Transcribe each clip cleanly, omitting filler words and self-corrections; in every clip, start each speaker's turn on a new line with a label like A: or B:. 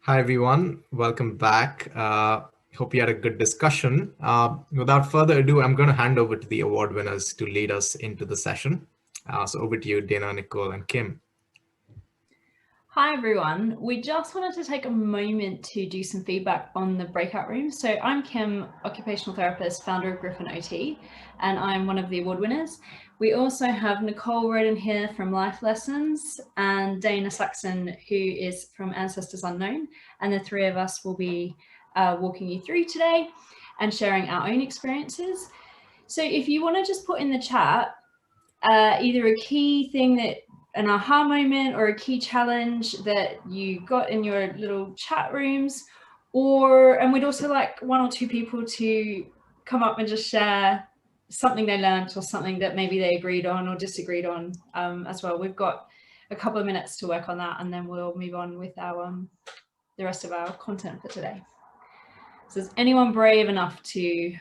A: Hi, everyone. Welcome back. Hope you had a good discussion. Without further ado, I'm going to hand over to the award winners to lead us into the session. So over to you, Dana, Nicole, and Kim.
B: Hi everyone, we just wanted to take a moment to do some feedback on the breakout room. So I'm Kim, occupational therapist, founder of Griffin OT, and I'm one of the award winners. We also have Nicole Rodden here from Life Lessons and Dana Saxon, who is from Ancestors Unknown. And the three of us will be walking you through today and sharing our own experiences. So if you want to just put in the chat either a key thing that an aha moment or a key challenge that you got in your little chat rooms, and we'd also like one or two people to come up and just share something they learned or something that maybe they agreed on or disagreed on as well. We've got a couple of minutes to work on that, and then we'll move on with our the rest of our content for today. So is anyone brave enough to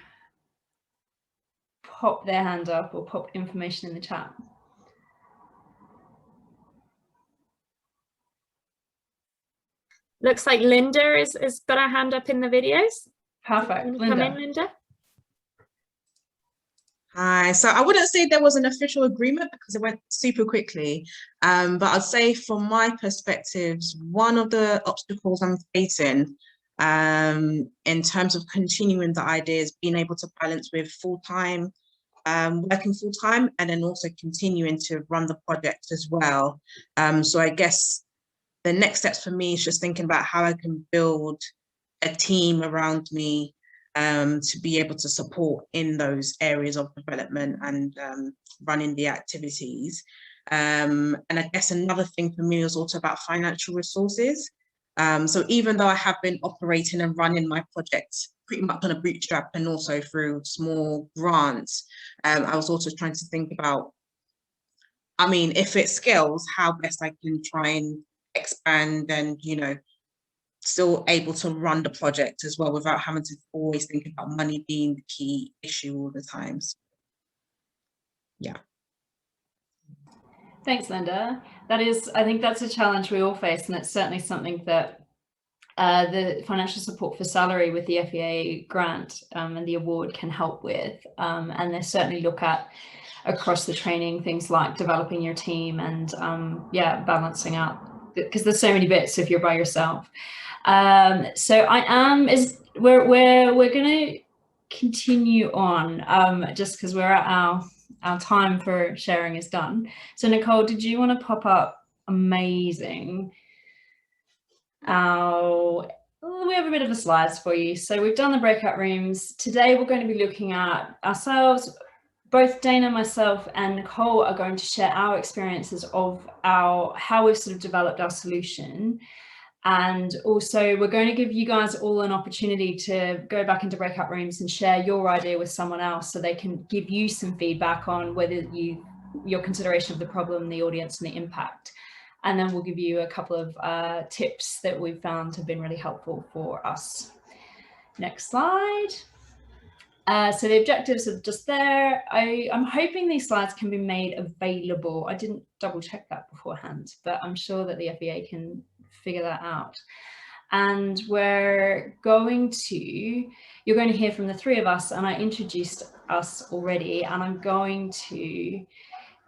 B: pop their hand up or pop information in the chat?
C: Looks like Linda has got her hand up in the videos.
B: Perfect. Linda.
C: Come in, Linda.
D: Hi. So I wouldn't say there was an official agreement because it went super quickly. But I'd say from my perspectives, one of the obstacles I'm facing in terms of continuing the idea is being able to balance with full-time, working full-time, and then also continuing to run the project as well. So I guess the next steps for me is just thinking about how I can build a team around me to be able to support in those areas of development and running the activities. And I guess another thing for me is also about financial resources. So even though I have been operating and running my projects pretty much on a bootstrap and also through small grants, I was also trying to think about, I mean, if it scales, how best I can try and expand and, you know, still able to run the project as well without having to always think about money being the key issue all the times. Yeah.
B: Thanks, Linda. I think that's a challenge we all face, and it's certainly something that the financial support for salary with the FEA grant and the award can help with. And they certainly look at across the training things like developing your team and balancing out, because there's so many bits if you're by yourself. So we're going to continue on just because we're at our time for sharing is done. So Nicole, did you want to pop up? Amazing. We have a bit of the slides for you. So we've done the breakout rooms. Today we're going to be looking at ourselves. Both Dana, myself, and Nicole are going to share our experiences of how we've sort of developed our solution. And also we're going to give you guys all an opportunity to go back into breakout rooms and share your idea with someone else so they can give you some feedback on whether your consideration of the problem, the audience, and the impact. And then we'll give you a couple of tips that we've found have been really helpful for us. Next slide. So the objectives are just there. I'm hoping these slides can be made available. I didn't double check that beforehand, but I'm sure that the FEA can figure that out. And you're going to hear from the three of us, and I introduced us already, and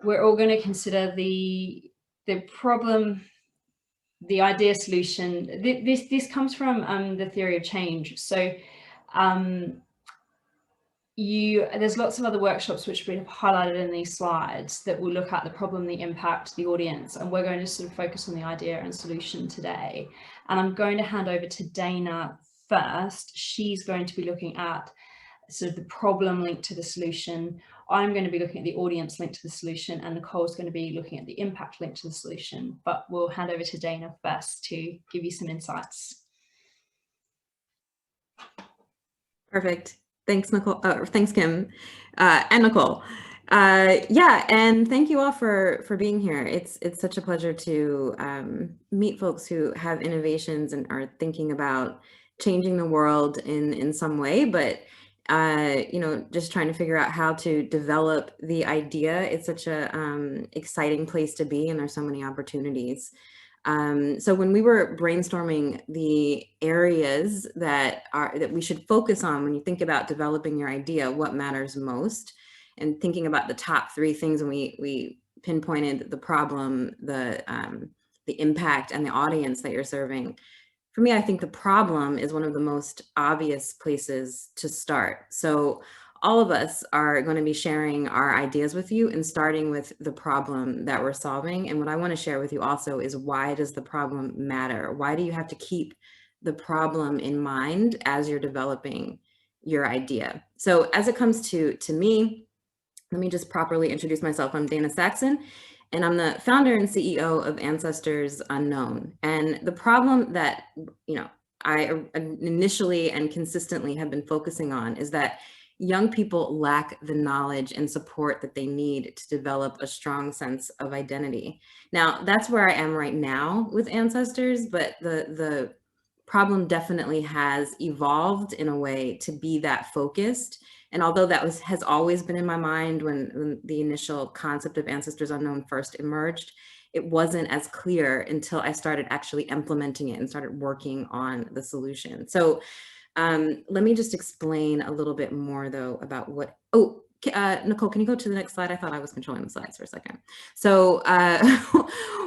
B: we're all going to consider the problem, the idea, solution. This comes from the theory of change. So there's lots of other workshops which we have highlighted in these slides that will look at the problem, the impact, the audience, and we're going to sort of focus on the idea and solution today. And I'm going to hand over to Dana first. She's going to be looking at sort of the problem linked to the solution. I'm going to be looking at the audience linked to the solution, and Nicole's going to be looking at the impact linked to the solution. But we'll hand over to Dana first to give you some insights.
E: Perfect. Thanks, Nicole. Thanks, Kim and Nicole. And thank you all for being here. It's such a pleasure to meet folks who have innovations and are thinking about changing the world in some way, but just trying to figure out how to develop the idea. It's such a exciting place to be, and there's so many opportunities. So when we were brainstorming the areas that we should focus on when you think about developing your idea, what matters most, and thinking about the top 3 things, and we pinpointed the problem, the impact, and the audience that you're serving. For me, I think the problem is one of the most obvious places to start. So all of us are going to be sharing our ideas with you and starting with the problem that we're solving. And what I want to share with you also is, why does the problem matter? Why do you have to keep the problem in mind as you're developing your idea? So as it comes to me, let me just properly introduce myself. I'm Dana Saxon, and I'm the founder and CEO of Ancestors Unknown. And the problem that, I initially and consistently have been focusing on is that young people lack the knowledge and support that they need to develop a strong sense of identity. Now, that's where I am right now with Ancestors, but the problem definitely has evolved in a way to be that focused. And although that has always been in my mind when the initial concept of Ancestors Unknown first emerged, it wasn't as clear until I started actually implementing it and started working on the solution. So let me just explain a little bit more though about what, Nicole, can you go to the next slide? I thought I was controlling the slides for a second. So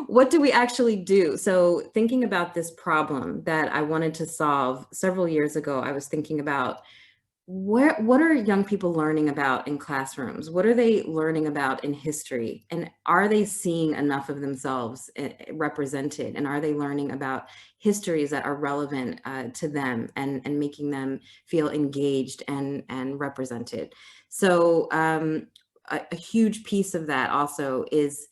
E: what do we actually do? So thinking about this problem that I wanted to solve several years ago, I was thinking about what are young people learning about in classrooms? What are they learning about in history? And are they seeing enough of themselves represented? And are they learning about histories that are relevant to them and making them feel engaged and represented? So a huge piece of that also is,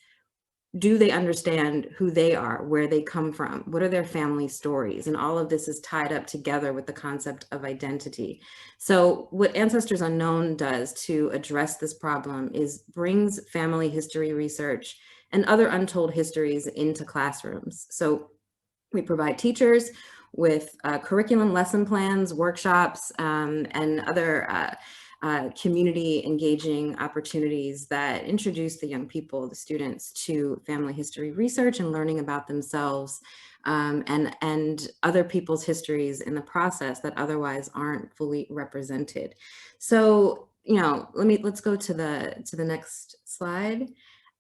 E: do they understand who they are, where they come from? What are their family stories? And all of this is tied up together with the concept of identity. So what Ancestors Unknown does to address this problem is brings family history research and other untold histories into classrooms. So we provide teachers with curriculum, lesson plans, workshops, and other community engaging opportunities that introduce the young people, the students, to family history research and learning about themselves and other people's histories in the process that otherwise aren't fully represented. So, let's go to the next slide.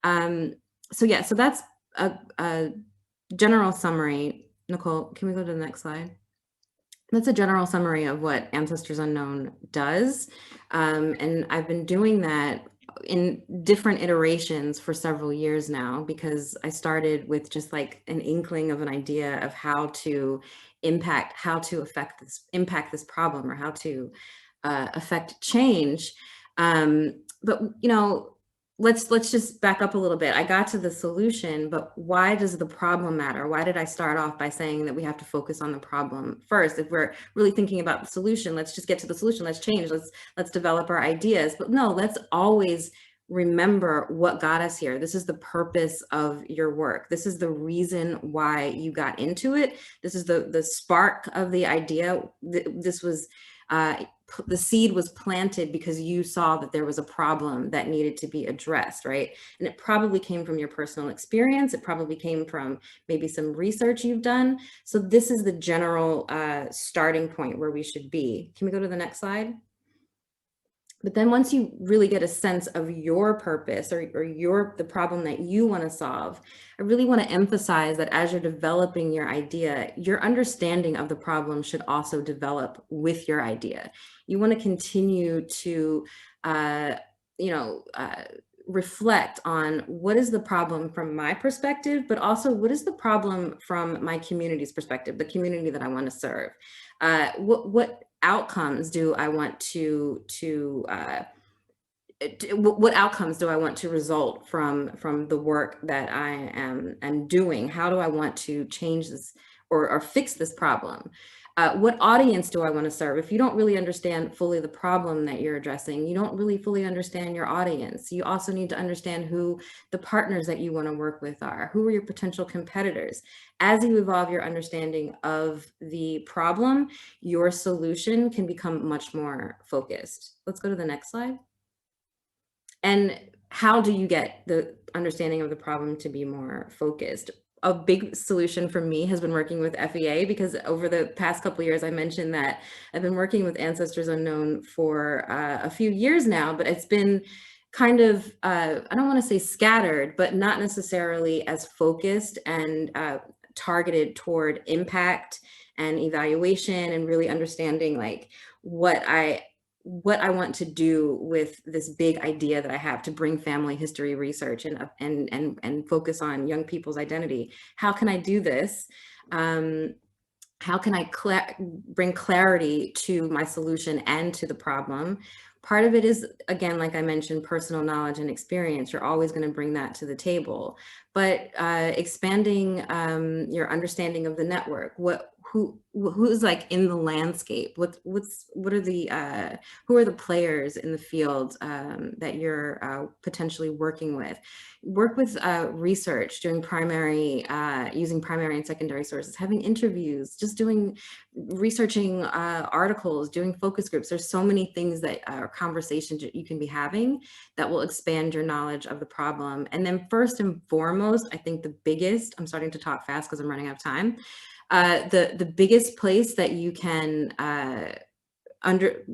E: So that's a general summary. Nicole, can we go to the next slide? That's a general summary of what Ancestors Unknown does. And I've been doing that in different iterations for several years now, because I started with just like an inkling of an idea of how to impact this problem, or how to affect change. But let's just back up a little bit. I got to the solution, but why does the problem matter? Why did I start off by saying that we have to focus on the problem first? If we're really thinking about the solution, let's just get to the solution. Let's change. Let's develop our ideas. But no, let's always remember what got us here. This is the purpose of your work. This is the reason why you got into it. This is the spark of the idea. This was the seed was planted because you saw that there was a problem that needed to be addressed, right? And it probably came from your personal experience. It probably came from maybe some research you've done. So this is the general starting point where we should be. Can we go to the next slide? But then once you really get a sense of your purpose or the problem that you want to solve, I really want to emphasize that as you're developing your idea, your understanding of the problem should also develop with your idea. You want to continue to, reflect on what is the problem from my perspective, but also what is the problem from my community's perspective, the community that I want to serve. What outcomes do I want what outcomes do I want to result from the work that I am doing? How do I want to change this or fix this problem? What audience do I want to serve? If you don't really understand fully the problem that you're addressing, you don't really fully understand your audience. You also need to understand who the partners that you want to work with are. Who are your potential competitors? As you evolve your understanding of the problem, your solution can become much more focused. Let's go to the next slide. And how do you get the understanding of the problem to be more focused? a big solution for me has been working with FEA, because over the past couple of years, I mentioned that I've been working with Ancestors Unknown for a few years now, but it's been kind of, I don't want to say scattered, but not necessarily as focused and targeted toward impact and evaluation, and really understanding like what I want to do with this big idea that I have to bring family history research and focus on young people's identity. How can I do this? How can I bring clarity to my solution and to the problem? Part of it is, again, like I mentioned, personal knowledge and experience. You're always going to bring that to the table, but expanding your understanding of the network. Who's like in the landscape? What are the who are the players in the field that you're potentially working with? Work with research, doing primary, using primary and secondary sources, having interviews, just researching articles, doing focus groups. There's so many things that are conversations that you can be having that will expand your knowledge of the problem. And then first and foremost, I think the biggest, I'm starting to talk fast because I'm running out of time. The biggest place that you can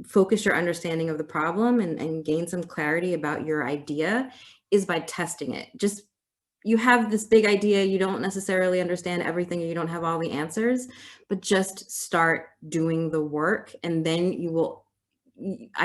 E: focus your understanding of the problem and gain some clarity about your idea is by testing it. Just, you have this big idea, you don't necessarily understand everything, you don't have all the answers, but just start doing the work, and then you will,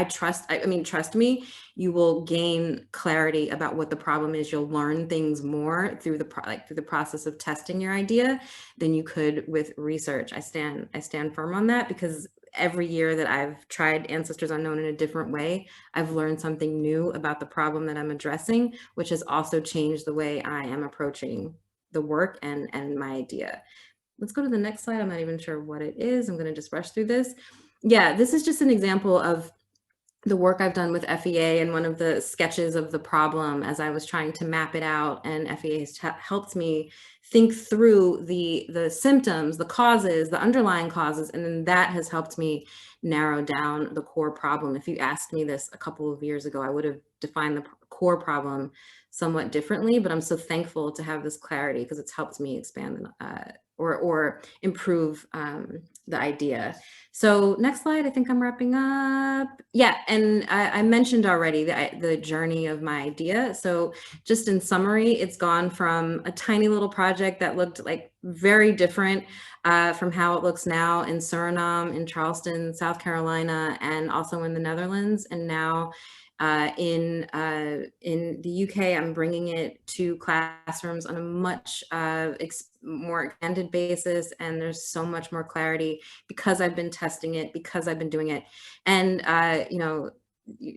E: trust me, you will gain clarity about what the problem is. You'll learn things more through the process of testing your idea than you could with research. I stand firm on that, because every year that I've tried Ancestors Unknown in a different way, I've learned something new about the problem that I'm addressing, which has also changed the way I am approaching the work and my idea. Let's go to the next slide. I'm not even sure what it is. I'm going to just rush through this. Yeah, this is just an example of the work I've done with FEA, and one of the sketches of the problem as I was trying to map it out, and FEA has helped me think through the symptoms, the causes, the underlying causes, and then that has helped me narrow down the core problem. If you asked me this a couple of years ago, I would have defined the core problem somewhat differently, but I'm so thankful to have this clarity, because it's helped me expand or improve the idea. So next slide, I think I'm wrapping up. Yeah, and I mentioned already the journey of my idea. So just in summary, it's gone from a tiny little project that looked like very different from how it looks now in Suriname, in Charleston, South Carolina, and also in the Netherlands. And now in the UK, I'm bringing it to classrooms on a much more expanded basis, and there's so much more clarity because I've been testing it, because I've been doing it. And you know,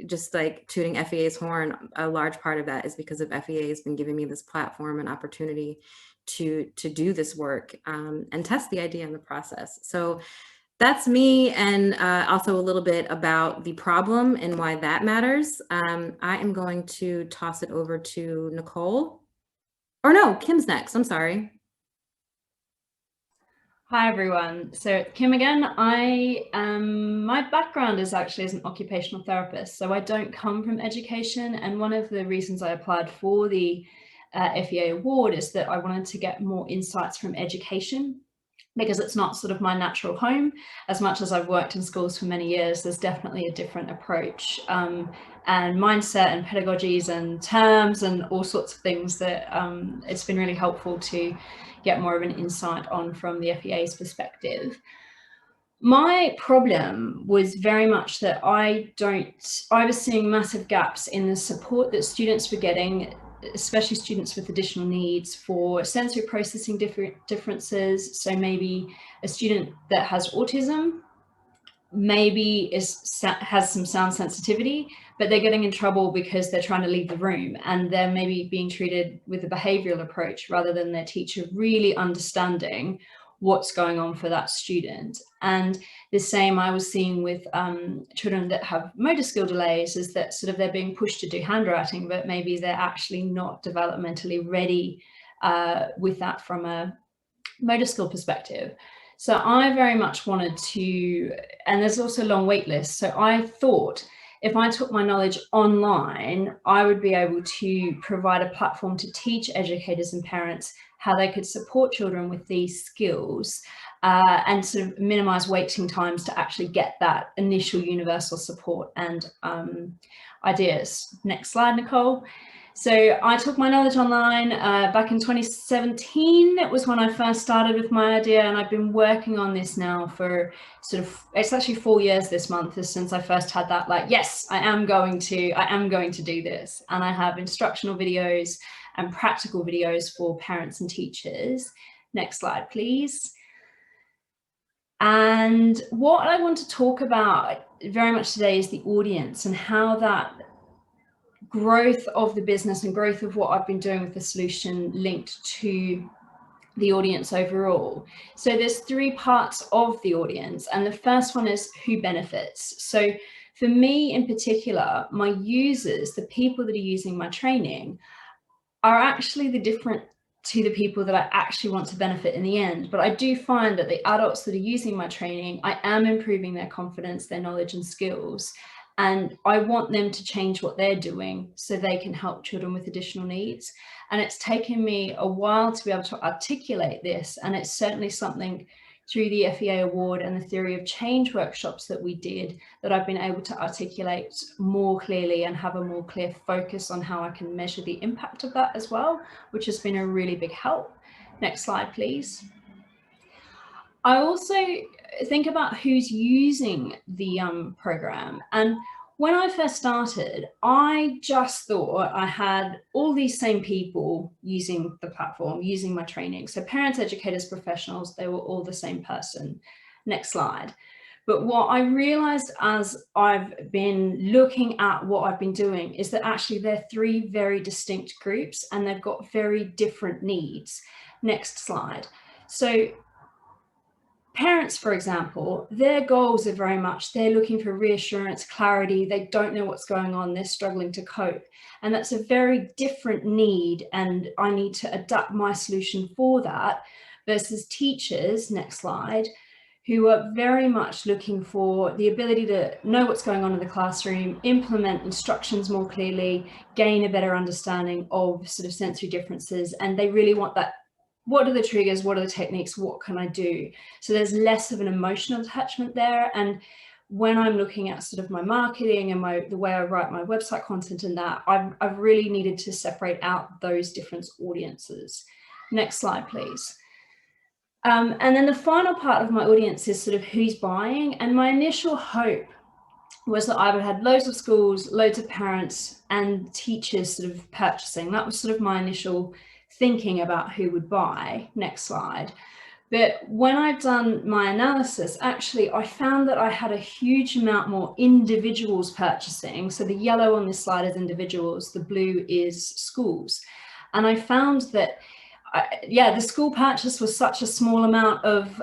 E: just like tooting FEA's horn, a large part of that is because of FEA has been giving me this platform and opportunity to do this work and test the idea in the process. So that's me, and also a little bit about the problem and why that matters. I am going to toss it over to Nicole. Or no, Kim's next, I'm sorry.
B: Hi everyone, so Kim again. My background is actually as an occupational therapist, so I don't come from education, and one of the reasons I applied for the FEA award is that I wanted to get more insights from education, because it's not sort of my natural home. As much as I've worked in schools for many years, there's definitely a different approach and mindset and pedagogies and terms and all sorts of things that it's been really helpful to get more of an insight on from the FEA's perspective. My problem was very much that I was seeing massive gaps in the support that students were getting, especially students with additional needs, for sensory processing differences. So maybe a student that has autism maybe has some sound sensitivity, but they're getting in trouble because they're trying to leave the room, and they're maybe being treated with a behavioral approach rather than their teacher really understanding what's going on for that student. And the same I was seeing with children that have motor skill delays, is that sort of they're being pushed to do handwriting, but maybe they're actually not developmentally ready with that from a motor skill perspective. So I very much wanted to, and there's also long wait lists. So I thought if I took my knowledge online, I would be able to provide a platform to teach educators and parents how they could support children with these skills and sort of minimize waiting times to actually get that initial universal support and ideas. Next slide, Nicole. So I took my knowledge online back in 2017. It was when I first started with my idea, and I've been working on this now for it's actually 4 years this month since I first had that, like, yes, I am going to do this. And I have instructional videos and practical videos for parents and teachers. Next slide, please. And what I want to talk about very much today is the audience and how that growth of the business and growth of what I've been doing with the solution linked to the audience overall. So there's 3 parts of the audience, and the first one is who benefits. So for me in particular, my users, the people that are using my training, are actually the different to the people that I actually want to benefit in the end. But I do find that the adults that are using my training, I am improving their confidence, their knowledge and skills. And I want them to change what they're doing so they can help children with additional needs. And it's taken me a while to be able to articulate this. And it's certainly something through the FEA Award and the theory of change workshops that we did that I've been able to articulate more clearly and have a more clear focus on how I can measure the impact of that as well, which has been a really big help. Next slide, please. I also think about who's using the program. And when I first started, I just thought I had all these same people using the platform, using my training. So parents, educators, professionals, they were all the same person. Next slide. But what I realized as I've been looking at what I've been doing is that actually they're 3 very distinct groups and they've got very different needs. Next slide. So parents, for example, their goals are very much, they're looking for reassurance, clarity, they don't know what's going on, they're struggling to cope. And that's a very different need, and I need to adapt my solution for that, versus teachers, next slide, who are very much looking for the ability to know what's going on in the classroom, implement instructions more clearly, gain a better understanding of sort of sensory differences, and they really want that. What are the triggers? What are the techniques? What can I do? So there's less of an emotional attachment there. And when I'm looking at sort of my marketing and the way I write my website content and that, I've really needed to separate out those different audiences. Next slide, please. And then the final part of my audience is sort of who's buying. And my initial hope was that I would have loads of schools, loads of parents and teachers sort of purchasing. That was sort of my initial thinking about who would buy. Next slide. But when I've done my analysis, actually, I found that I had a huge amount more individuals purchasing. So the yellow on this slide is individuals, the blue is schools. And I found that, the school purchase was such a small amount of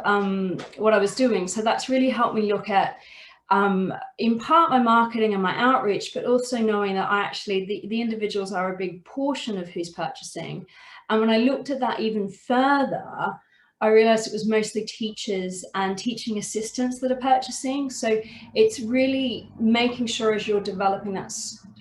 B: what I was doing. So that's really helped me look at, in part, my marketing and my outreach, but also knowing that the individuals are a big portion of who's purchasing. And when I looked at that even further, I realized it was mostly teachers and teaching assistants that are purchasing. So it's really making sure as you're developing that,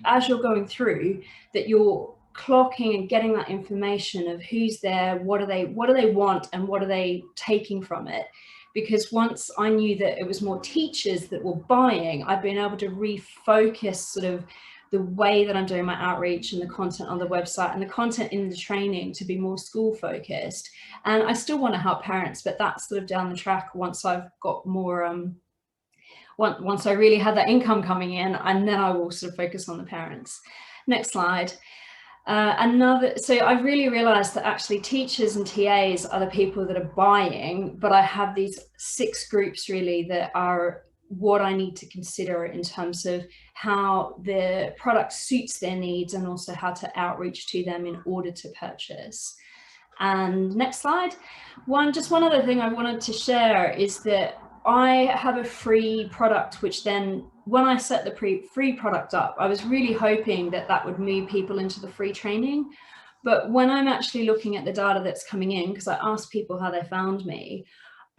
B: as you're going through, that you're clocking and getting that information of who's there, what do they want, and what are they taking from it. Because once I knew that it was more teachers that were buying, I've been able to refocus sort of the way that I'm doing my outreach and the content on the website and the content in the training to be more school focused. And I still want to help parents, but that's sort of down the track once I've got more, once I really had that income coming in, and then I will sort of focus on the parents. Next slide. So I've really realized that actually teachers and TAs are the people that are buying, but I have these 6 groups really that are what I need to consider in terms of how the product suits their needs and also how to outreach to them in order to purchase. And next slide. Just one other thing I wanted to share is that I have a free product, which then when I set the free product up, I was really hoping that that would move people into the free training. But when I'm actually looking at the data that's coming in, because I asked people how they found me,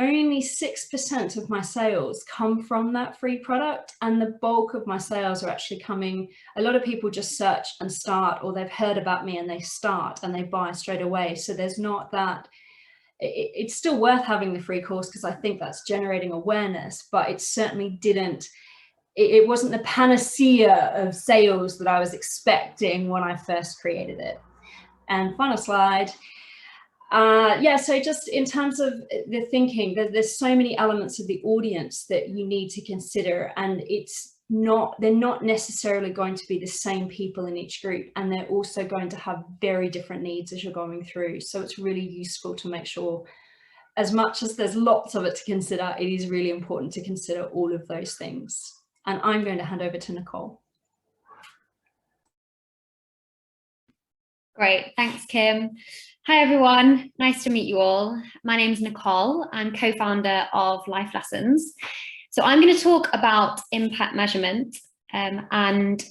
B: only 6% of my sales come from that free product, and the bulk of my sales are actually coming. A lot of people just search and start, or they've heard about me and they start and they buy straight away. So there's not that. It's still worth having the free course because I think that's generating awareness, but it certainly didn't. It wasn't the panacea of sales that I was expecting when I first created it. And final slide. Yeah, so just in terms of the thinking, there's so many elements of the audience that you need to consider, and they're not necessarily going to be the same people in each group, and they're also going to have very different needs as you're going through. So it's really useful to make sure, as much as there's lots of it to consider, it is really important to consider all of those things. And I'm going to hand over to Nicole.
F: Great, thanks, Kim. Hi, everyone. Nice to meet you all. My name is Nicole. I'm co-founder of Life Lessons. So I'm going to talk about impact measurement, and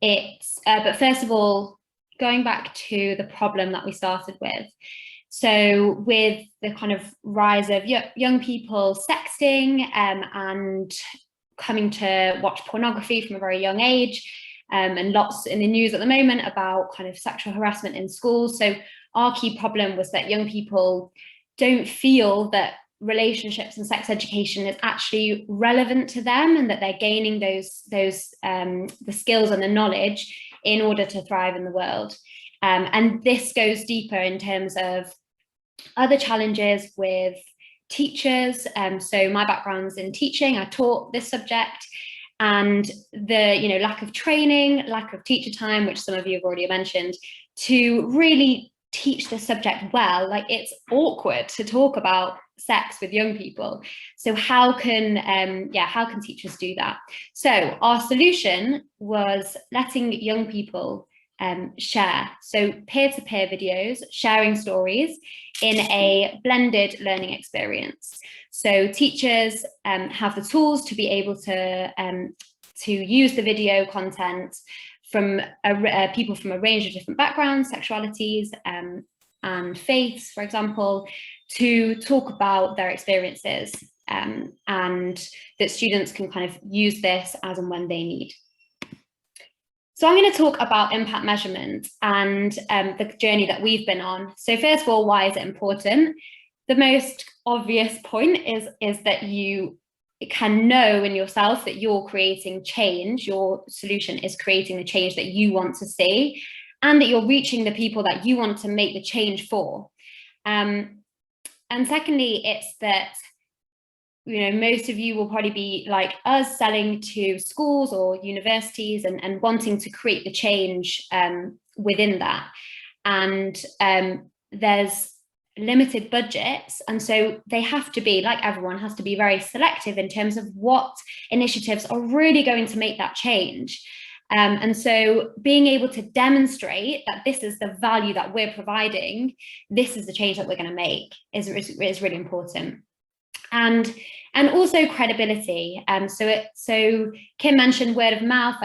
F: it's, but first of all, going back to the problem that we started with. So with the kind of rise of young people sexting and coming to watch pornography from a very young age, and lots in the news at the moment about kind of sexual harassment in schools. So our key problem was that young people don't feel that relationships and sex education is actually relevant to them, and that they're gaining the skills and the knowledge in order to thrive in the world. And this goes deeper in terms of other challenges with teachers. So my background's in teaching. I taught this subject, and the lack of training, lack of teacher time, which some of you have already mentioned, to really teach the subject well. Like, it's awkward to talk about sex with young people. So how can teachers do that? So our solution was letting young people share. So peer-to-peer videos, sharing stories in a blended learning experience. So teachers have the tools to be able to use the video content from people from a range of different backgrounds, sexualities, and faiths, for example, to talk about their experiences, and that students can kind of use this as and when they need. So I'm going to talk about impact measurement and the journey that we've been on. So first of all, why is it important? The most obvious point is that you can know in yourself that you're creating change, your solution is creating the change that you want to see, and that you're reaching the people that you want to make the change for. And secondly, it's that, most of you will probably be like us, selling to schools or universities and wanting to create the change within that. And there's limited budgets, and so they have to be, like everyone, has to be very selective in terms of what initiatives are really going to make that change. And so being able to demonstrate that this is the value that we're providing, this is the change that we're going to make, is really important. And also credibility. So Kim mentioned word of mouth,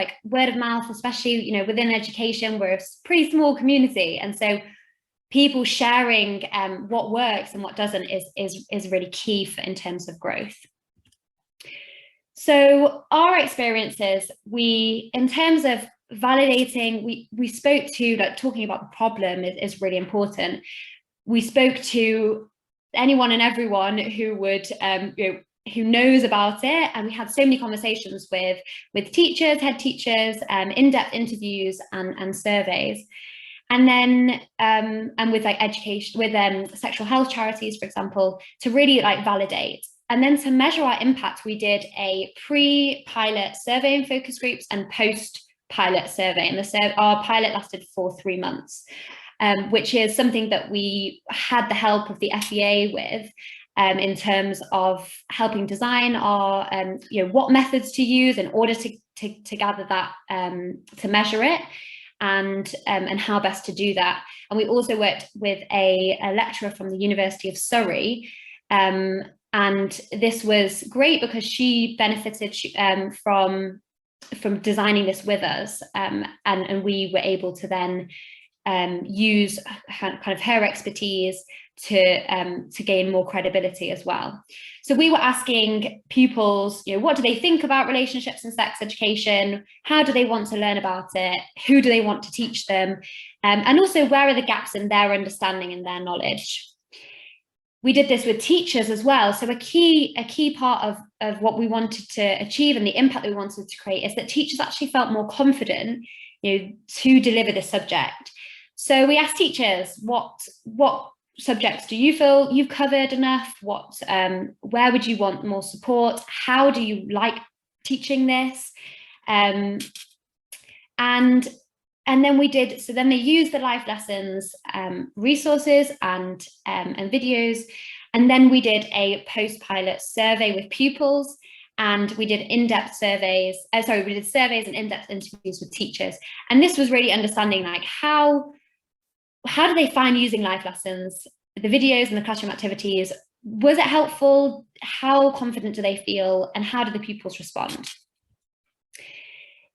F: especially within education, we're a pretty small community, and so people sharing what works and what doesn't is really key in terms of growth. So our experiences, in terms of validating, we spoke to, like, talking about the problem is really important. We spoke to anyone and everyone who would, who knows about it, and we had so many conversations with teachers, head teachers, in-depth interviews and surveys. And then, and with like education, with sexual health charities, for example, to really like validate. And then to measure our impact, we did a pre-pilot survey in focus groups and post-pilot survey. And our pilot lasted for 3 months, which is something that we had the help of the FEA with, in terms of helping design our, what methods to use in order to gather that, to measure it. And how best to do that. And we also worked with a lecturer from the University of Surrey, and this was great because she benefited from designing this with us, and we were able to then use kind of her expertise to gain more credibility as well. So we were asking pupils, what do they think about relationships and sex education? How do they want to learn about it? Who do they want to teach them? And also, where are the gaps in their understanding and their knowledge? We did this with teachers as well. So a key part of what we wanted to achieve and the impact that we wanted to create is that teachers actually felt more confident, to deliver this subject. So we asked teachers, what subjects do you feel you've covered enough? Where would you want more support? How do you like teaching this? And then we did, so then they used the life lessons resources and videos. And then we did a post-pilot survey with pupils, and we did in-depth surveys. We did surveys and in-depth interviews with teachers. And this was really understanding like how do they find using life lessons, the videos and the classroom activities? Was it helpful? How confident do they feel? And how do the pupils respond?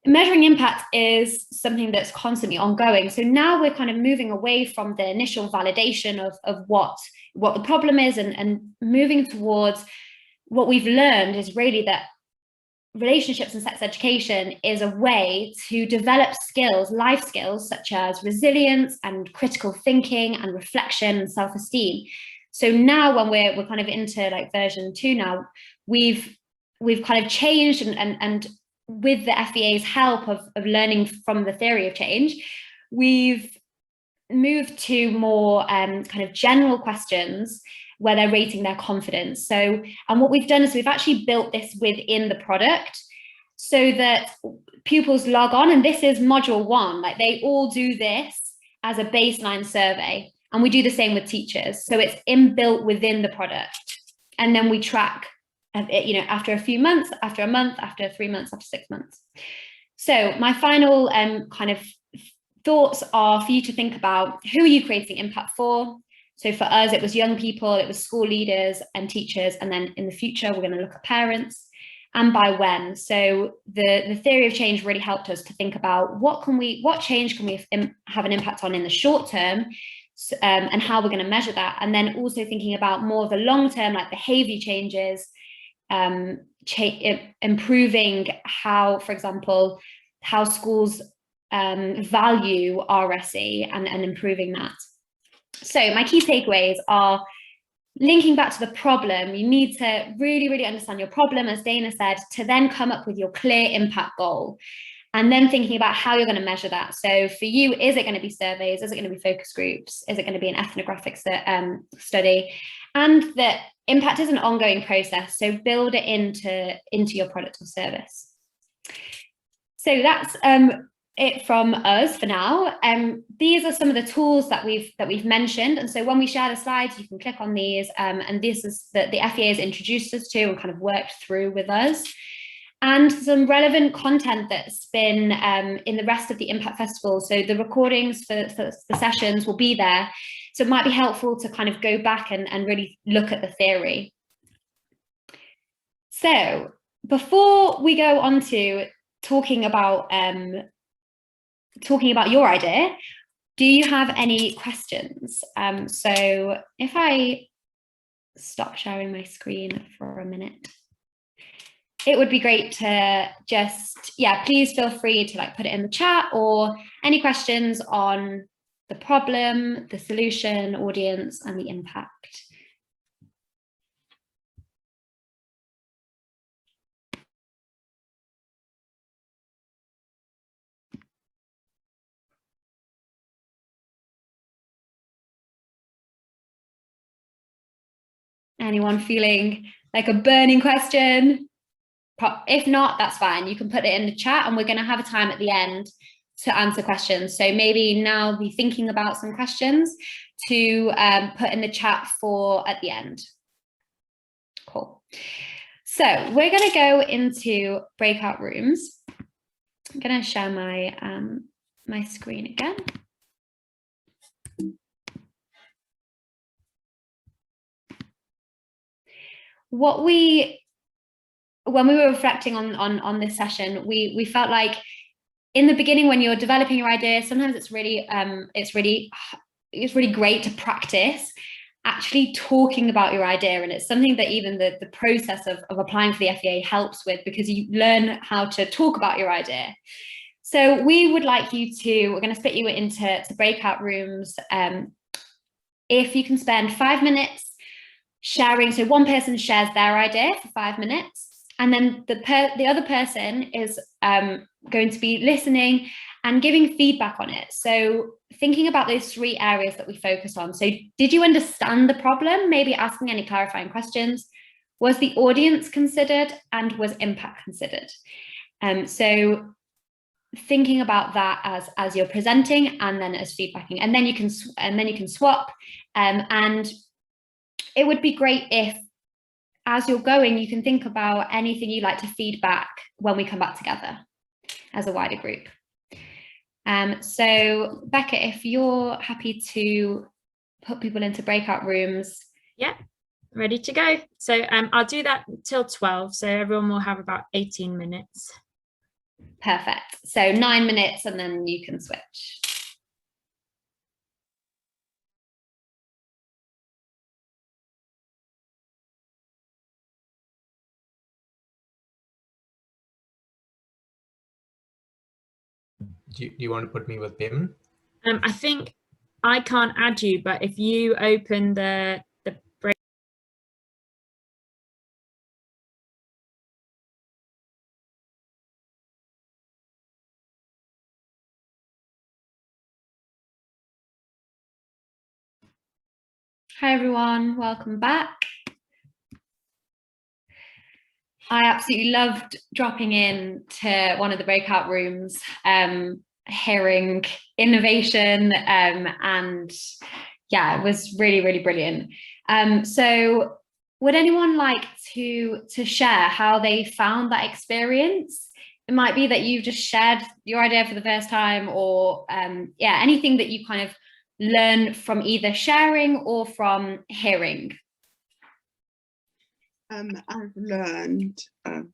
F: Measuring impact is something that's constantly ongoing. So now we're kind of moving away from the initial validation of what the problem is and moving towards what we've learned is really that relationships and sex education is a way to develop skills, life skills, such as resilience and critical thinking and reflection and self-esteem. So now when we're kind of into like version 2 now, we've kind of changed and with the FEA's help of learning from the theory of change, we've moved to more kind of general questions where they're rating their confidence. So, and what we've done is we've actually built this within the product so that pupils log on, and this is module 1, like they all do this as a baseline survey, and we do the same with teachers. So it's inbuilt within the product. And then we track after a few months, after a month, after 3 months, after 6 months. So my final kind of thoughts are for you to think about, who are you creating impact for? So for us, it was young people, it was school leaders and teachers. And then in the future, we're going to look at parents, and by when. So the theory of change really helped us to think about what change can we have an impact on in the short term, and how we're going to measure that. And then also thinking about more of the long term, like behavior changes, improving how, for example, how schools value RSE and improving that. So my key takeaways are linking back to the problem. You need to really, really understand your problem, as Dana said, to then come up with your clear impact goal. And then thinking about how you're going to measure that. So for you, is it going to be surveys? Is it going to be focus groups? Is it going to be an ethnographic study? And that impact is an ongoing process. So build it into your product or service. So that's it from us for now. These are some of the tools that we've mentioned. And so when we share the slides, you can click on these. And this is that the FEA has introduced us to and kind of worked through with us. And some relevant content that's been in the rest of the Impact Festival. So the recordings for the sessions will be there. So it might be helpful to kind of go back and really look at the theory. So before we go on to talking about your idea, do you have any questions? So if I stop sharing my screen for a minute, it would be great to just, please feel free to like put it in the chat, or any questions on the problem, the solution, audience, and the impact. Anyone feeling like a burning question? If not, that's fine. You can put it in the chat, and we're going to have a time at the end to answer questions. So maybe now be thinking about some questions to put in the chat for at the end. Cool. So we're going to go into breakout rooms. I'm going to share my my screen again. When we were reflecting on this session, we felt like in the beginning, when you're developing your idea, sometimes it's really great to practice actually talking about your idea. And it's something that even the process of applying for the FEA helps with, because you learn how to talk about your idea. So we would like you to, we're going to split you into breakout rooms. If you can spend 5 minutes sharing, so one person shares their idea for 5 minutes, and then the other person is going to be listening and giving feedback on it. So thinking about those 3 areas that we focus on. So did you understand the problem? Maybe asking any clarifying questions. Was the audience considered, and was impact considered? So thinking about that as you're presenting, and then as feedbacking, and then you can swap. And it would be great if, as you're going, you can think about anything you'd like to feedback when we come back together as a wider group. So Becca, if you're happy to put people into breakout rooms.
C: Yeah, ready to go. So I'll do that till 12, so everyone will have about 18 minutes.
F: Perfect. So 9 minutes, and then you can switch.
A: Do you want to put me with Payman?
C: I think I can't add you, but if you open the break.
F: Hi everyone, welcome back. I absolutely loved dropping in to one of the breakout rooms, hearing innovation, and yeah, it was really, really brilliant. So would anyone like to share how they found that experience? It might be that you've just shared your idea for the first time, or yeah, anything that you kind of learn from either sharing or from hearing.
G: I've learned,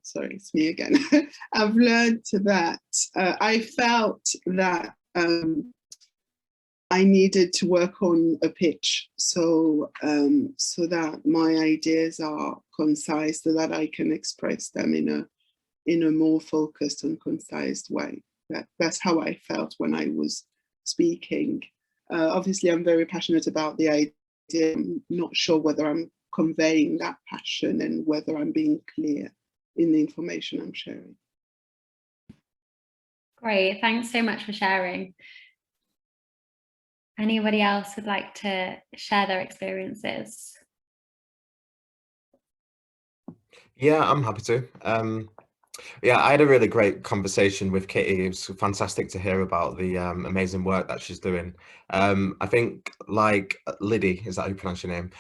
G: sorry, it's me again. I've learned that I felt that I needed to work on a pitch, so that my ideas are concise, so that I can express them in a more focused and concise way. That's how I felt when I was speaking. Obviously, I'm very passionate about the idea. I'm not sure whether I'm conveying that passion and whether I'm being clear in the information I'm sharing.
F: Great, thanks so much for sharing. Anybody else would like to share their experiences?
H: Yeah, I'm happy to. Yeah, I had a really great conversation with Kitty. It was fantastic to hear about the amazing work that she's doing. I think, like Liddy, is that how you pronounce your name?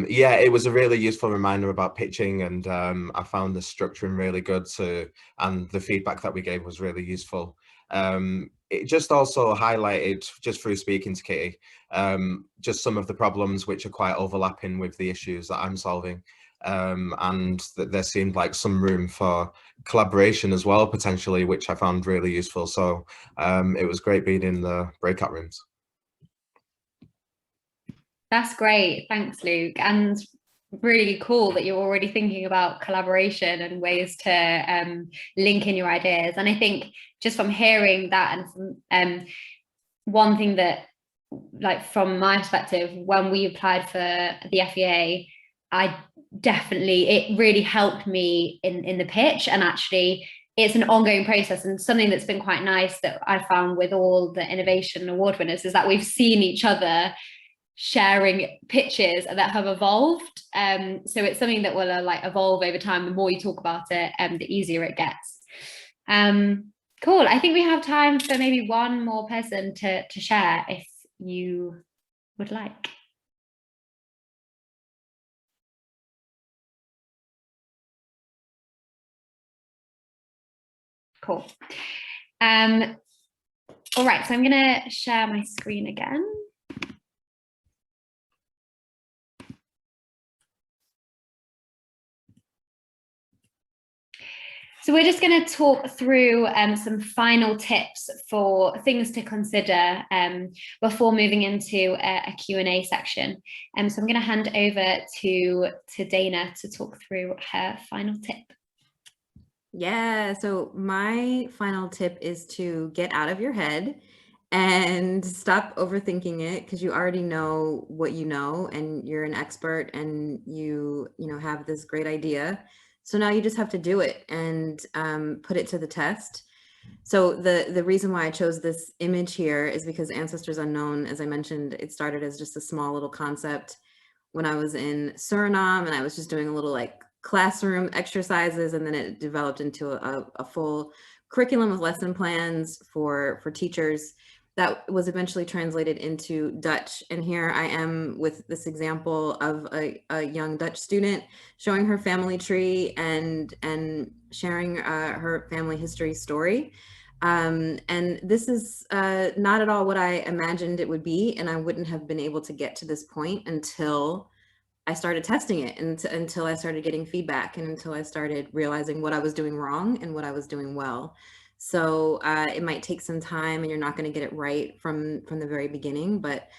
H: Yeah, it was a really useful reminder about pitching, and I found the structuring really good too, and the feedback that we gave was really useful. It just also highlighted, just through speaking to Kitty, just some of the problems which are quite overlapping with the issues that I'm solving. And that there seemed like some room for collaboration as well, potentially, which I found really useful. So it was great being in the breakout rooms.
F: That's great. Thanks, Luke. And really cool that you're already thinking about collaboration and ways to link in your ideas. And I think just from hearing that, and one thing that, like, from my perspective, when we applied for the FEA, it really helped me in the pitch, and actually it's an ongoing process. And something that's been quite nice that I found with all the Innovation Award winners is that we've seen each other sharing pitches that have evolved. So it's something that will like evolve over time. The more you talk about it, the easier it gets. Cool. I think we have time for maybe one more person to share if you would like. Cool. All right, so I'm going to share my screen again. So we're just going to talk through some final tips for things to consider before moving into a Q&A section. So I'm going to hand over to Dana to talk through her final tip.
E: Yeah, so my final tip is to get out of your head and stop overthinking it, because you already know what you know and you're an expert and you have this great idea. So now you just have to do it and put it to the test. So the reason why I chose this image here is because Ancestors Unknown, as I mentioned, it started as just a small little concept when I was in Suriname, and I was just doing a little like classroom exercises, and then it developed into a full curriculum with lesson plans for teachers that was eventually translated into Dutch. And here I am with this example of a young Dutch student showing her family tree and sharing her family history story. And this is not at all what I imagined it would be, and I wouldn't have been able to get to this point until I started testing it, and until I started getting feedback, and until I started realizing what I was doing wrong and what I was doing well. So it might take some time, and you're not going to get it right from the very beginning, but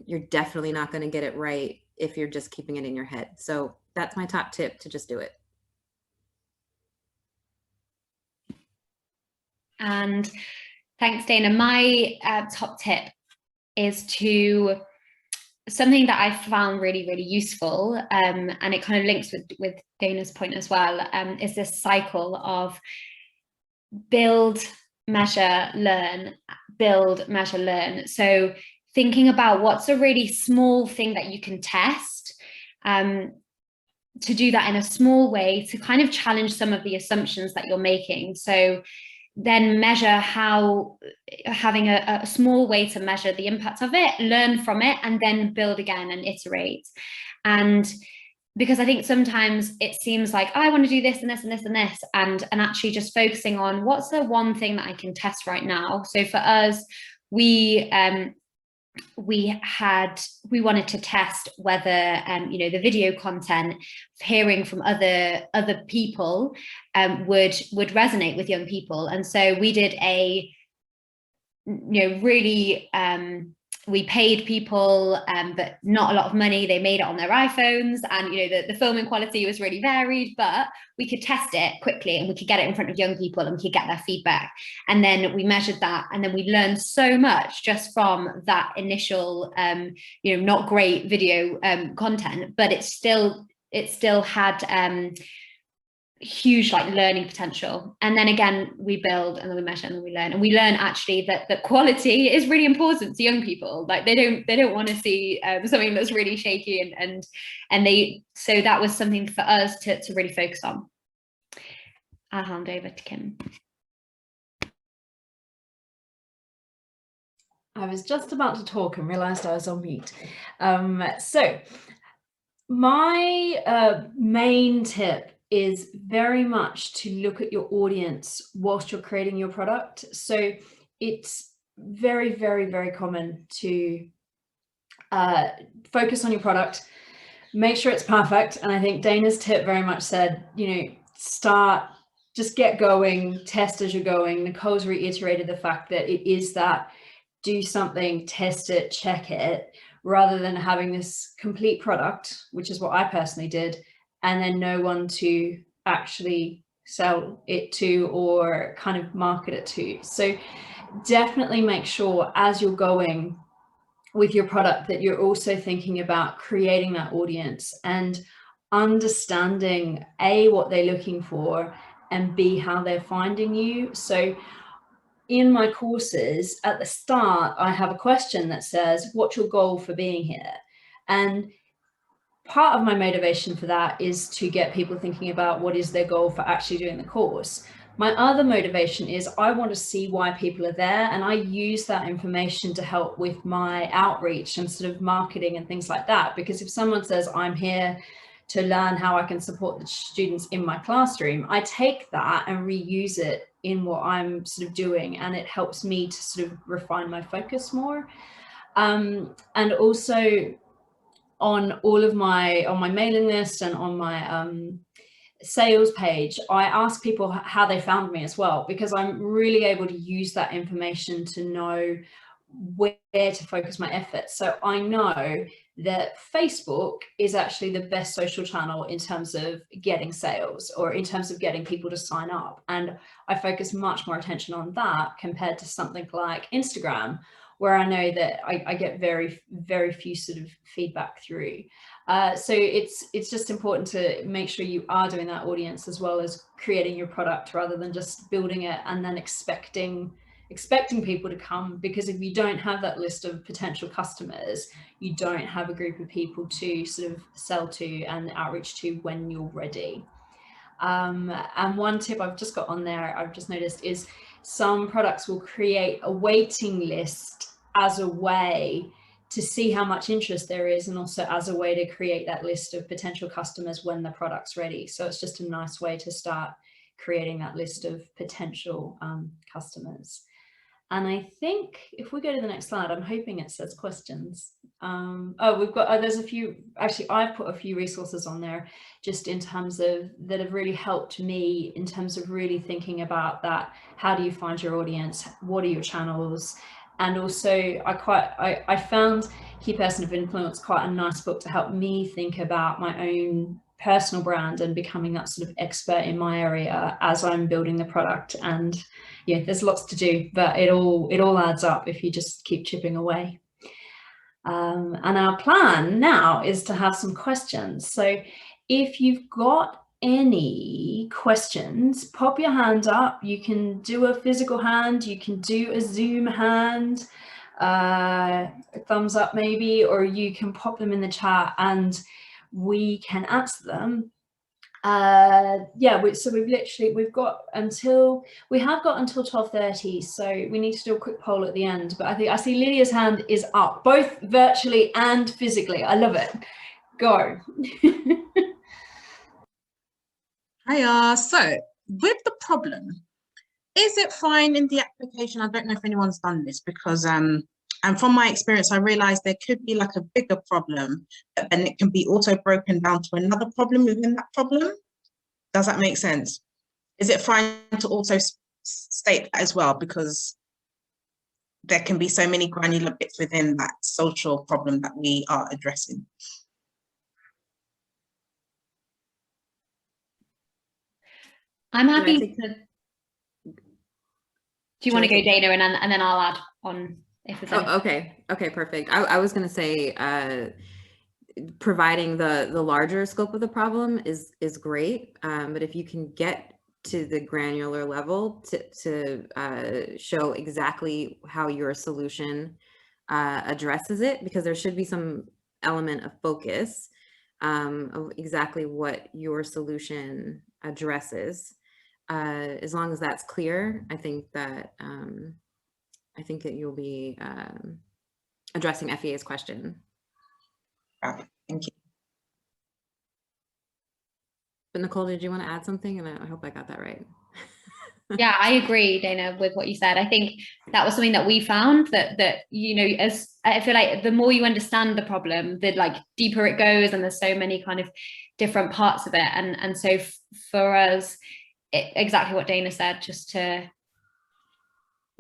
E: you're definitely not going to get it right if you're just keeping it in your head. So that's my top tip, to just do it.
F: And thanks, Dana. My top tip is to something that I found really, really useful, and it kind of links with Dana's point as well, is this cycle of build, measure, learn, build, measure, learn. So thinking about what's a really small thing that you can test, to do that in a small way, to kind of challenge some of the assumptions that you're making. So then measure how, having a small way to measure the impact of it, learn from it, and then build again and iterate. And because I think sometimes it seems like, oh, I want to do this and this and this and this, and actually just focusing on what's the one thing that I can test right now. So for us, we wanted to test whether the video content, hearing from other people would resonate with young people. And so we did a really we paid people but not a lot of money. They made it on their iPhones, and the filming quality was really varied, but we could test it quickly and we could get it in front of young people and we could get their feedback. And then we measured that, and then we learned so much just from that initial not great video content, but it still had huge learning potential. And then again, we build, and then we measure, and then we learn, and we learn actually that quality is really important to young people. Like they don't want to see something that's really shaky, so that was something for us to really focus on. I'll hand over to Kim.
B: I was just about to talk and realized I was on mute. So my main tip is very much to look at your audience whilst you're creating your product. So it's very, very, very common to focus on your product, make sure it's perfect. And I think Dana's tip very much said, just get going, test as you're going. Nicole's reiterated the fact that it is that do something, test it, check it, rather than having this complete product, which is what I personally did, and then no one to actually sell it to or kind of market it to. So definitely make sure as you're going with your product that you're also thinking about creating that audience and understanding A, what they're looking for, and B, how they're finding you. So in my courses at the start, I have a question that says, what's your goal for being here? And part of my motivation for that is to get people thinking about what is their goal for actually doing the course. My other motivation is I want to see why people are there, and I use that information to help with my outreach and sort of marketing and things like that. Because if someone says I'm here to learn how I can support the students in my classroom, I take that and reuse it in what I'm sort of doing, and it helps me to sort of refine my focus more. And also on my mailing list and on my sales page, I ask people how they found me as well, because I'm really able to use that information to know where to focus my efforts. So I know that Facebook is actually the best social channel in terms of getting sales, or in terms of getting people to sign up. And I focus much more attention on that compared to something like Instagram, where I know that I get very, very few sort of feedback through. So it's just important to make sure you are doing that audience as well as creating your product, rather than just building it and then expecting people to come, because if you don't have that list of potential customers, you don't have a group of people to sort of sell to and outreach to when you're ready. And one tip I've just got on there, I've just noticed, is some products will create a waiting list as a way to see how much interest there is, and also as a way to create that list of potential customers when the product's ready. So it's just a nice way to start creating that list of potential customers. And I think if we go to the next slide, I'm hoping it says questions. We've got, there's a few, actually I've put a few resources on there just in terms of, that have really helped me in terms of really thinking about that. How do you find your audience? What are your channels? And also I found Key Person of Influence quite a nice book to help me think about my own personal brand and becoming that sort of expert in my area as I'm building the product. And yeah, there's lots to do, but it all adds up if you just keep chipping away. And our plan now is to have some questions. So if you've got any questions, pop your hand up. You can do a physical hand, you can do a Zoom hand, a thumbs up maybe, or you can pop them in the chat and we can answer them. So we've got until 12:30, so we need to do a quick poll at the end. But I see Lydia's hand is up, both virtually and physically. I love it. Go.
D: Hiya. So with the problem, is it fine in the application? I don't know if anyone's done this, because and from my experience, I realized there could be like a bigger problem, but then it can be also broken down to another problem within that problem. Does that make sense? Is it fine to also state that as well? Because there can be so many granular bits within that social problem that we are addressing.
F: I'm happy to. Do you want to go, Dana, and then I'll add on if there's anything.
E: Okay, perfect. I was going to say providing the larger scope of the problem is great, but if you can get to the granular level to show exactly how your solution addresses it, because there should be some element of focus of exactly what your solution addresses. As long as that's clear, I think that you'll be addressing FEA's question.
D: Thank you.
E: But Nicole, did you want to add something? And I hope I got that right.
F: Yeah, I agree, Dana, with what you said. I think that was something that we found that you know, as I feel like the more you understand the problem, the like deeper it goes, and there's so many kind of different parts of it. And so for us, exactly what Dana said, just to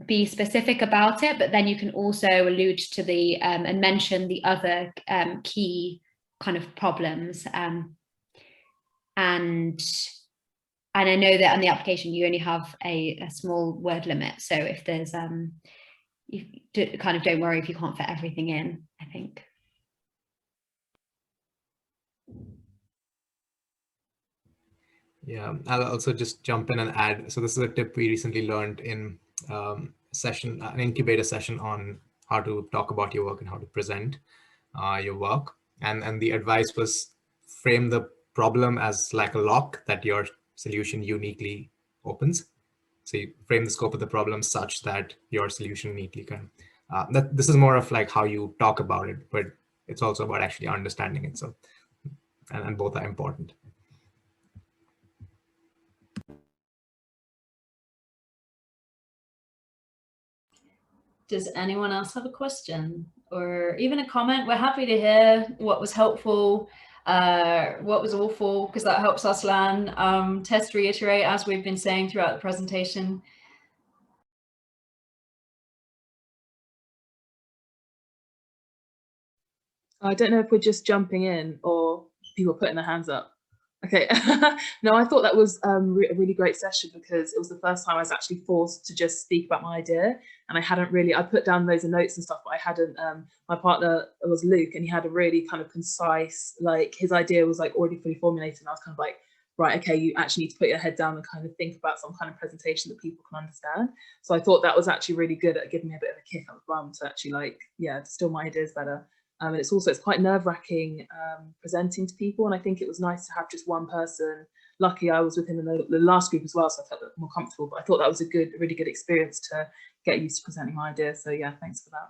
F: be specific about it, but then you can also allude to the and mention the other key kind of problems. And I know that on the application you only have a small word limit, so if there's you kind of don't worry if you can't fit everything in, I think.
A: Yeah, I'll also just jump in and add. So this is a tip we recently learned in an incubator session on how to talk about your work and how to present your work. And the advice was frame the problem as like a lock that your solution uniquely opens. So you frame the scope of the problem such that your solution neatly can. This is more of like how you talk about it, but it's also about actually understanding it. So, and both are important.
B: Does anyone else have a question or even a comment? We're happy to hear what was helpful. what was awful, because that helps us learn. Test, reiterate, as we've been saying throughout the presentation.
I: I don't know if we're just jumping in or people putting their hands up. Okay, no, I thought that was a really great session, because it was the first time I was actually forced to just speak about my idea, and I hadn't really, I put down loads of notes and stuff, but I hadn't, my partner was Luke, and he had a really kind of concise, like his idea was like already fully formulated, and I was kind of like, right, okay, you actually need to put your head down and kind of think about some kind of presentation that people can understand. So I thought that was actually really good at giving me a bit of a kick up the bum to actually like, yeah, distill my ideas better. And it's quite nerve-wracking presenting to people, and I think it was nice to have just one person. Lucky I was with him in the last group as well, so I felt more comfortable, but I thought that was a really good experience to get used to presenting my ideas. So yeah, thanks for that.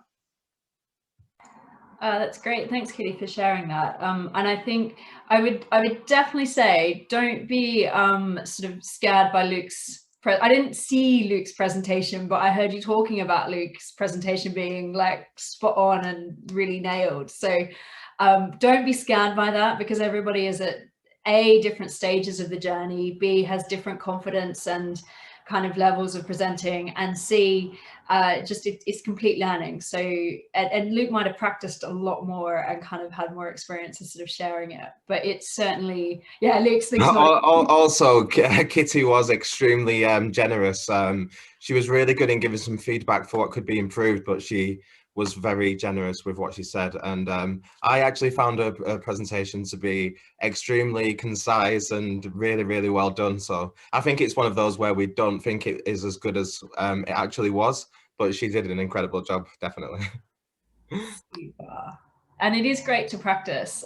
B: That's great. Thanks, Kitty, for sharing that. And I think I would definitely say, don't be sort of scared by Luke's. I didn't see Luke's presentation, but I heard you talking about Luke's presentation being like spot on and really nailed. So don't be scared by that, because everybody is at A, different stages of the journey, B, has different confidence and kind of levels of presenting, and C, it's complete learning. So and Luke might have practiced a lot more and kind of had more experience in sort of sharing it, but it's certainly, yeah, Luke's things.
H: Also, Kitty was extremely generous. She was really good in giving some feedback for what could be improved, but she was very generous with what she said, and I actually found her presentation to be extremely concise and really well done. So I think it's one of those where we don't think it is as good as it actually was, but she did an incredible job, definitely.
B: Super. And it is great to practice,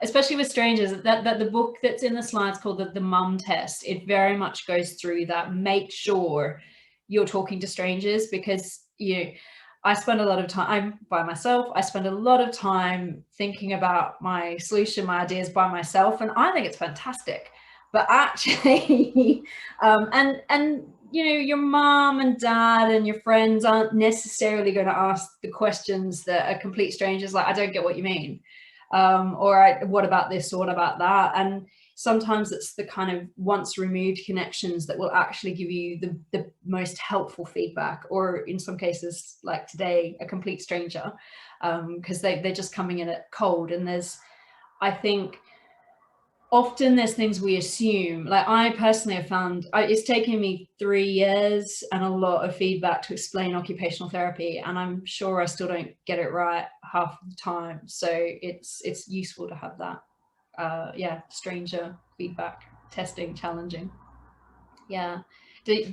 B: especially with strangers. That the book that's in the slides called the Mum Test, it very much goes through that. Make sure you're talking to strangers, because I spend a lot of time by myself. I spend a lot of time thinking about my solution, my ideas by myself, and I think it's fantastic. But actually, and your mom and dad and your friends aren't necessarily going to ask the questions that are complete strangers, like, I don't get what you mean, or what about this, or what about that? And sometimes it's the kind of once removed connections that will actually give you the most helpful feedback, or in some cases, like today, a complete stranger, because they're just coming in at cold. And I think often there's things we assume, like I personally have found, it's taken me 3 years and a lot of feedback to explain occupational therapy, and I'm sure I still don't get it right half of the time. So it's useful to have that stranger feedback, testing, challenging. Yeah.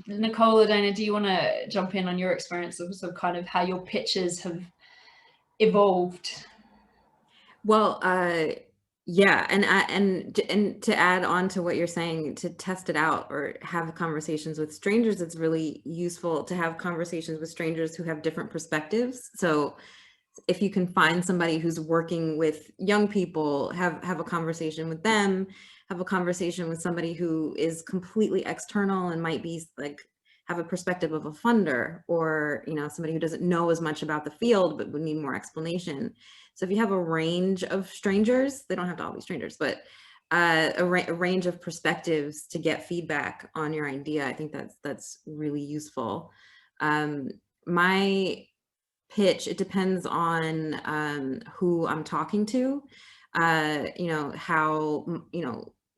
B: Nicole or Dana, do you want to jump in on your experience of kind of how your pitches have evolved?
E: Well, yeah, and to add on to what you're saying, to test it out or have conversations with strangers, it's really useful to have conversations with strangers who have different perspectives. So if you can find somebody who's working with young people, have a conversation with them, have a conversation with somebody who is completely external and might be like, have a perspective of a funder, or somebody who doesn't know as much about the field but would need more explanation. So if you have a range of strangers, they don't have to all be strangers, but a range of perspectives to get feedback on your idea, I think that's really useful. My pitch, it depends on who I'm talking to, how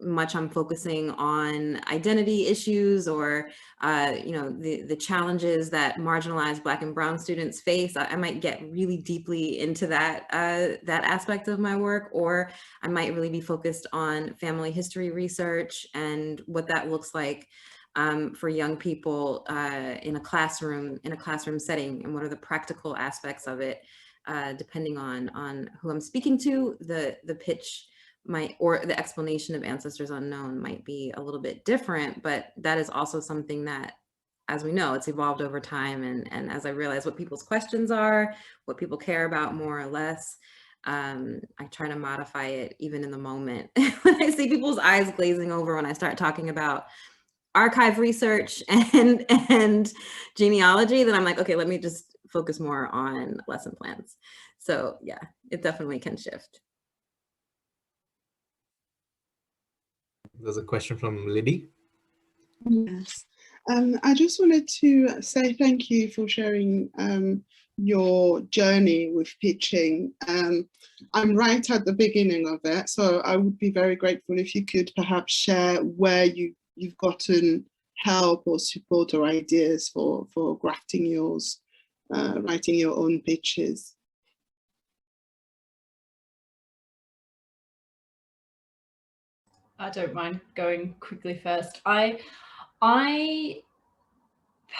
E: much I'm focusing on identity issues, or the challenges that marginalized Black and Brown students face. I might get really deeply into that aspect of my work, or I might really be focused on family history research and what that looks like for young people in a classroom setting, and what are the practical aspects of it. Depending on who I'm speaking to, the pitch or the explanation of Ancestors Unknown might be a little bit different, but that is also something that, as we know, it's evolved over time. And as I realize what people's questions are, what people care about more or less, I try to modify it even in the moment. When I see people's eyes glazing over when I start talking about archive research and genealogy, then I'm like, okay, let me just focus more on lesson plans. So yeah, it definitely can shift.
A: there's a question from Liddy.
G: Yes. I just wanted to say thank you for sharing your journey with pitching. I'm right at the beginning of it, so I would be very grateful if you could perhaps share where you've gotten help or support or ideas for grafting yours, writing your own pitches.
B: I don't mind going quickly first. I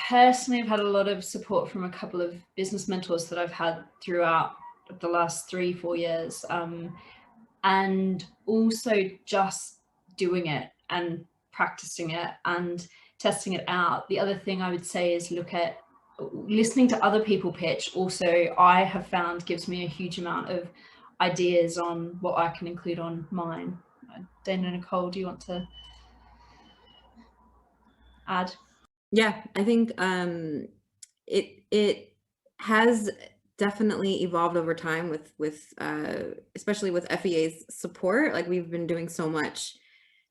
B: personally have had a lot of support from a couple of business mentors that I've had throughout the last 3-4 years, and also just doing it and practicing it and testing it out. The other thing I would say is look at listening to other people pitch. Also, I have found gives me a huge amount of ideas on what I can include on mine. Dana and Nicole, do you want to add?
E: Yeah, I think it has definitely evolved over time with especially with FEA's support. Like, we've been doing so much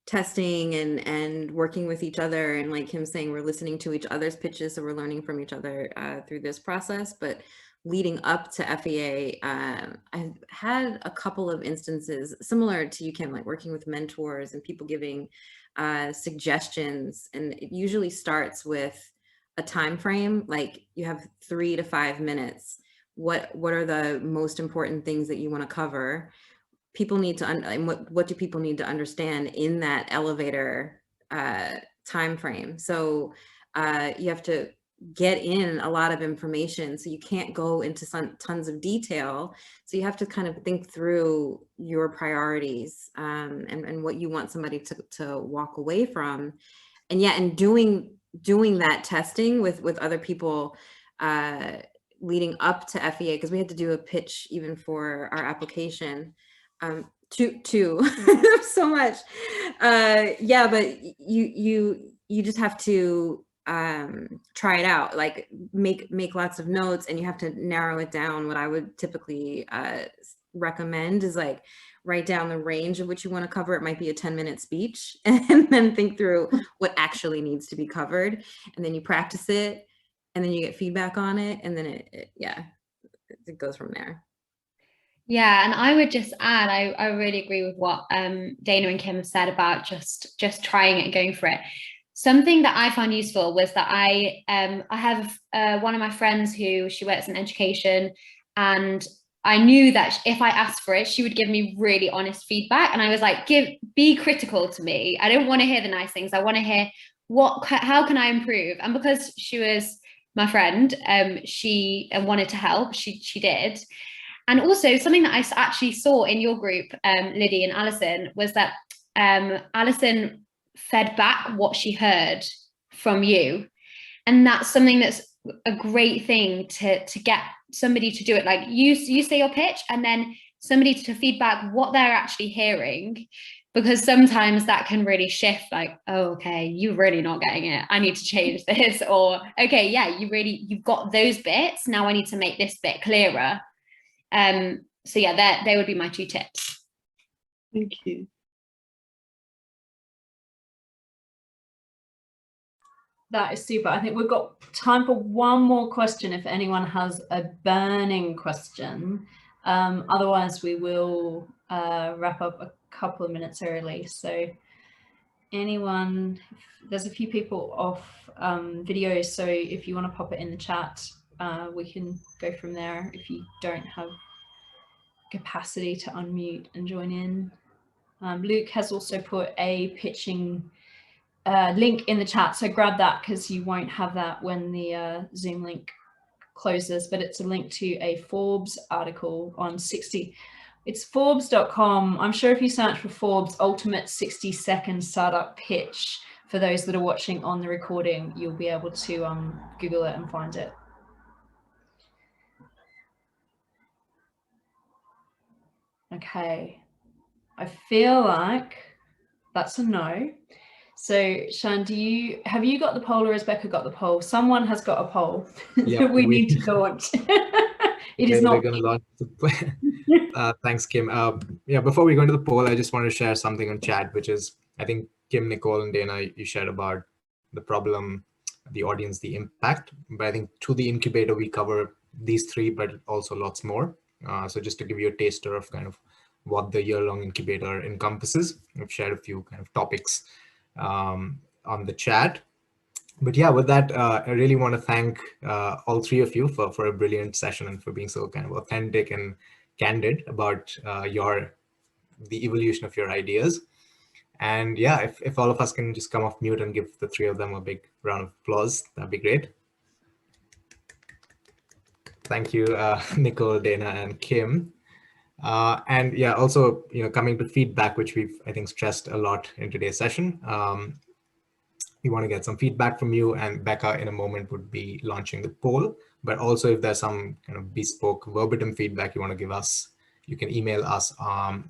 E: testing and working with each other, and like Kim saying, we're listening to each other's pitches, so we're learning from each other through this process. But leading up to FEA, I've had a couple of instances similar to you, Kim, like working with mentors and people giving suggestions, and it usually starts with a time frame. Like, you have 3 to 5 minutes. What are the most important things that you want to cover? People need to what do people need to understand in that elevator time frame? So you have to get in a lot of information, so you can't go into tons of detail. So you have to kind of think through your priorities and what you want somebody to walk away from. And yeah, and doing that testing with other people leading up to FEA, because we had to do a pitch even for our application. Two so much. Yeah, but you just have to try it out, like make lots of notes, and you have to narrow it down. What I would typically recommend is like write down the range of what you want to cover. It might be a 10-minute speech, and then think through what actually needs to be covered, and then you practice it, and then you get feedback on it, and then it goes from there.
F: Yeah, and I would just add, I really agree with what Dana and Kim have said about just trying it and going for it. Something that I found useful was that I have one of my friends who she works in education, and I knew that if I asked for it, she would give me really honest feedback. And I was like, be critical to me. I don't want to hear the nice things. I want to hear how can I improve? And because she was my friend, she wanted to help. She did. And also something that I actually saw in your group, Liddy and Alison, was that Alison fed back what she heard from you. And that's something that's a great thing to get somebody to do it. Like you say your pitch, and then somebody to feedback what they're actually hearing, because sometimes that can really shift, like, oh, okay, you're really not getting it. I need to change this. Or, okay, yeah, you've got those bits. Now I need to make this bit clearer. So yeah, they would be my 2 tips.
G: Thank you.
B: That is super. I think we've got time for one more question if anyone has a burning question. Otherwise, we will wrap up a couple of minutes early. So anyone, there's a few people off video, so if you want to pop it in the chat, we can go from there if you don't have capacity to unmute and join in. Luke has also put a pitching link in the chat, so grab that because you won't have that when the Zoom link closes, but it's a link to a Forbes article on 60. It's Forbes.com. I'm sure if you search for Forbes Ultimate 60-Second Startup Pitch, for those that are watching on the recording, you'll be able to Google it and find it. Okay, I feel like that's a no. So Sean, have you got the poll, or has Becca got the poll? Someone has got a poll that we need to launch. It is not.
A: We're going to launch the thanks, Kim. Yeah, before we go into the poll, I just want to share something on chat, which is, I think Kim, Nicole, and Dana, you shared about the problem, the audience, the impact. But I think through the incubator, we cover these three, but also lots more. So just to give you a taster of kind of what the year-long incubator encompasses, I've shared a few kind of topics on the chat. But yeah, with that, I really want to thank all three of you for a brilliant session and for being so kind of authentic and candid about the evolution of your ideas. And yeah, if all of us can just come off mute and give the three of them a big round of applause, that'd be great. Thank you, Nicole, Dana, and Kim. And yeah, also, coming to feedback, which we've, I think, stressed a lot in today's session. We want to get some feedback from you, and Becca in a moment would be launching the poll. But also if there's some kind of bespoke verbatim feedback you want to give us, you can email us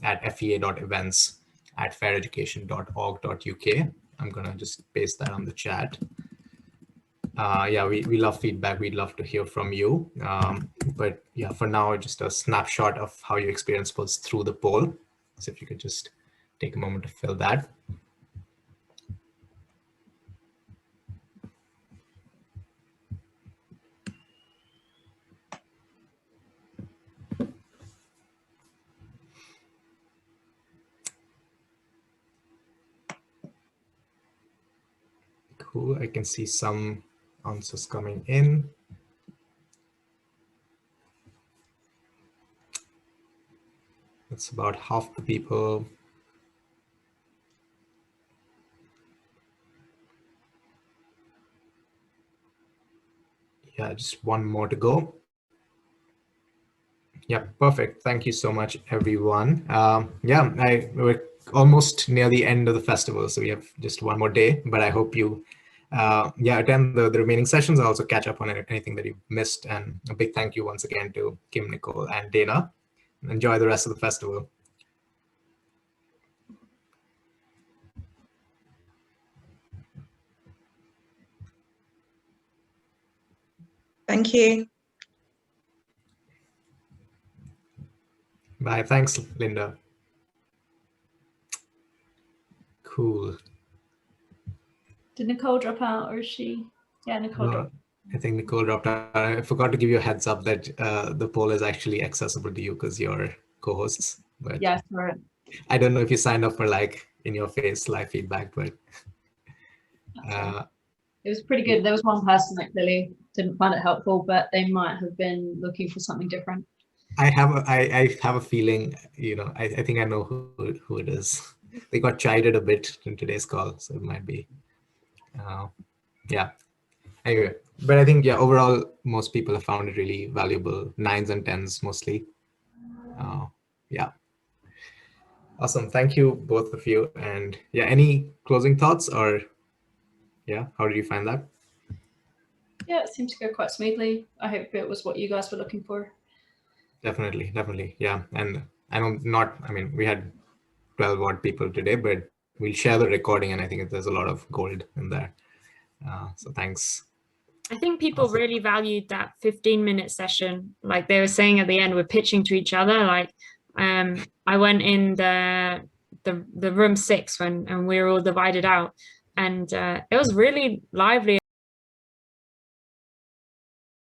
A: at fea.events@faireducation.org.uk. I'm going to just paste that on the chat. Yeah, we love feedback. We'd love to hear from you. But yeah, for now, just a snapshot of how your experience was through the poll. So if you could just take a moment to fill that. Cool, I can see some answers coming in. That's about half the people. Yeah, just one more to go. Yeah, perfect. Thank you so much, everyone. Yeah, we're almost near the end of the festival, so we have just one more day, but I hope you attend the remaining sessions. I'll also catch up on anything that you've missed. And a big thank you once again to Kim, Nicole, and Dana. Enjoy the rest of the festival.
D: Thank you.
A: Bye. Thanks, Linda. Cool.
B: Did Nicole drop out, or is she? Yeah, Nicole dropped.
A: I think Nicole dropped out. I forgot to give you a heads up that the poll is actually accessible to you because you're co-hosts. But
B: yeah, sorry.
A: I don't know if you signed up for like in your face live feedback, but
B: it was pretty good. There was one person that clearly didn't find it helpful, but they might have been looking for something different.
A: I have a feeling, I think I know who it is. They got chided a bit in today's call, so it might be, yeah. Anyway, but I think, yeah, overall, most people have found it really valuable, 9s and 10s mostly. Yeah. Awesome. Thank you, both of you. And yeah, any closing thoughts, or yeah, how did you find that?
B: Yeah, it seemed to go quite smoothly. I hope it was what you guys were looking for.
A: Definitely. Yeah. And we had 12 odd people today, but we'll share the recording, and I think there's a lot of gold in there. So thanks.
C: I think people really valued that 15-minute session. Like they were saying at the end, we're pitching to each other. Like I went in the room 6 and we were all divided out, and it was really lively